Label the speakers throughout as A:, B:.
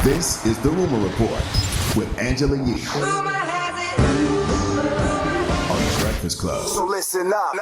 A: This is the Rumor Report with Angela Yee on the Breakfast Club.
B: So listen up.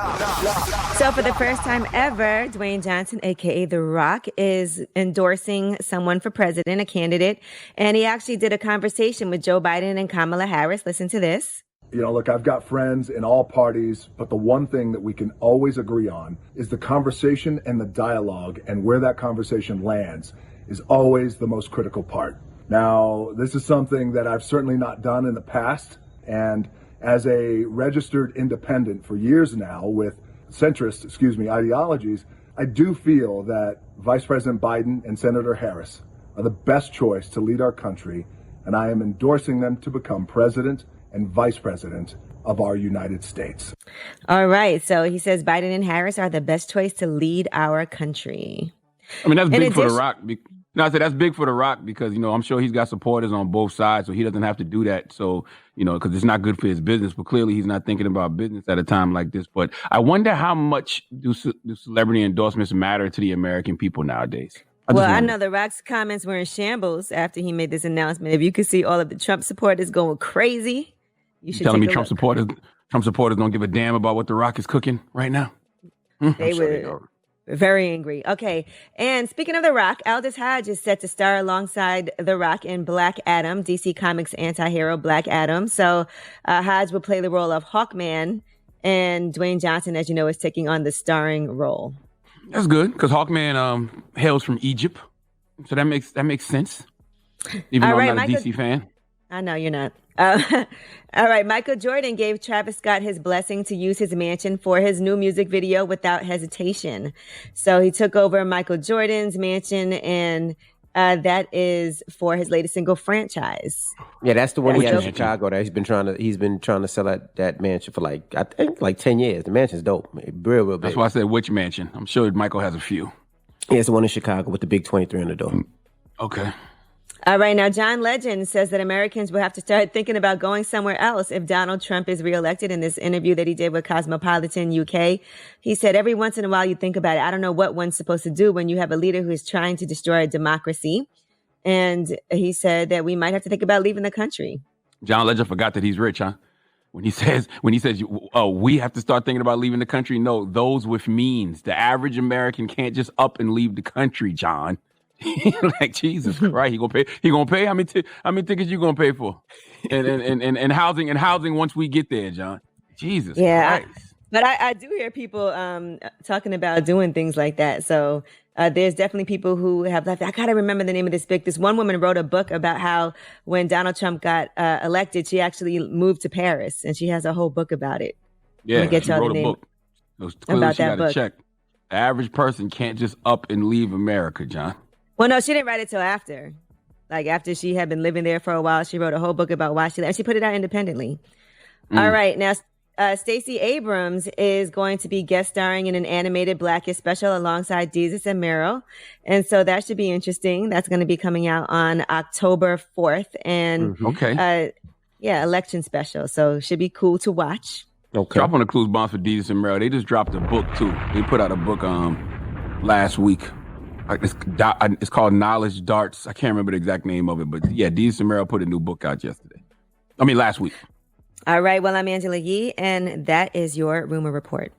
C: So for the first time ever, Dwayne Johnson, a.k.a. The Rock, is endorsing someone for president, a candidate. And he actually did a conversation with Joe Biden and Kamala Harris. Listen to this.
D: You know, look, I've got friends in all parties, but the one thing that we can always agree on is the conversation and the dialogue, and where that conversation lands is always the most critical part. Now, this is something that I've certainly not done in the past, and as a registered independent for years now with centrist, ideologies, I do feel that Vice President Biden and Senator Harris are the best choice to lead our country, and I am endorsing them to become president and vice president of our United States.
C: All right. So he says Biden and Harris are the best choice to lead our country.
E: I mean, that's big for The Rock. No, I said that's big for The Rock because, you know, I'm sure he's got supporters on both sides, so he doesn't have to do that. So, you know, because it's not good for his business. But clearly he's not thinking about business at a time like this. But I wonder how much do celebrity endorsements matter to the American people nowadays?
C: I know The Rock's comments were in shambles after he made this announcement. If you could see all of the Trump supporters going crazy, you should
E: telling me
C: Trump
E: supporters don't give a damn about what The Rock is cooking right now?
C: They were very angry. Okay. And speaking of The Rock, Aldous Hodge is set to star alongside The Rock in Black Adam, DC Comics anti-hero Black Adam. So Hodge will play the role of Hawkman, and Dwayne Johnson, as you know, is taking on the starring role.
E: That's good because Hawkman hails from Egypt. So that makes sense. Even though I'm not a DC fan.
C: I know you're not. All right. Michael Jordan gave Travis Scott his blessing to use his mansion for his new music video without hesitation. So he took over Michael Jordan's mansion, and that is for his latest single, Franchise.
F: Yeah, that's the one he had in Chicago. That he's been trying to sell that mansion for I think 10 years. The mansion's dope, real big.
E: That's why I said which mansion. I'm sure Michael has a few.
F: Yeah, it's the one in Chicago with the big 23 on the door.
E: Okay.
C: All right. Now, John Legend says that Americans will have to start thinking about going somewhere else if Donald Trump is reelected. In this interview that he did with Cosmopolitan UK, he said, every once in a while you think about it. I don't know what one's supposed to do when you have a leader who is trying to destroy a democracy. And he said that we might have to think about leaving the country.
E: John Legend forgot that he's rich, huh? When he says, we have to start thinking about leaving the country. No, those with means. The average American can't just up and leave the country, John. Like, Jesus Christ, he gonna pay. How many tickets you gonna pay for? And housing once we get there, John. Jesus Christ.
C: But I do hear people talking about doing things like that. So there's definitely people who have left. I gotta remember the name of this book. This one woman wrote a book about how when Donald Trump got elected, she actually moved to Paris, and she has a whole book about it.
E: Yeah,
C: get
E: she
C: y'all
E: wrote
C: the name
E: a book. About that book. Check. The average person can't just up and leave America, John.
C: Well, no, she didn't write it till after. Like after she had been living there for a while, she wrote a whole book about why she left. And she put it out independently. All right. Now, Stacey Abrams is going to be guest starring in an animated Blackish special alongside Jesus and Meryl. And so that should be interesting. That's going to be coming out on October 4th. And election special. So should be cool to watch.
E: Okay. Drop on the clues bombs for Jesus and Meryl. They just dropped a book too. They put out a book last week. It's called Knowledge Darts. I can't remember the exact name of it, but yeah, Jesus and Meryl put a new book out last week.
C: All right. Well, I'm Angela Yee, and that is your Rumor Report.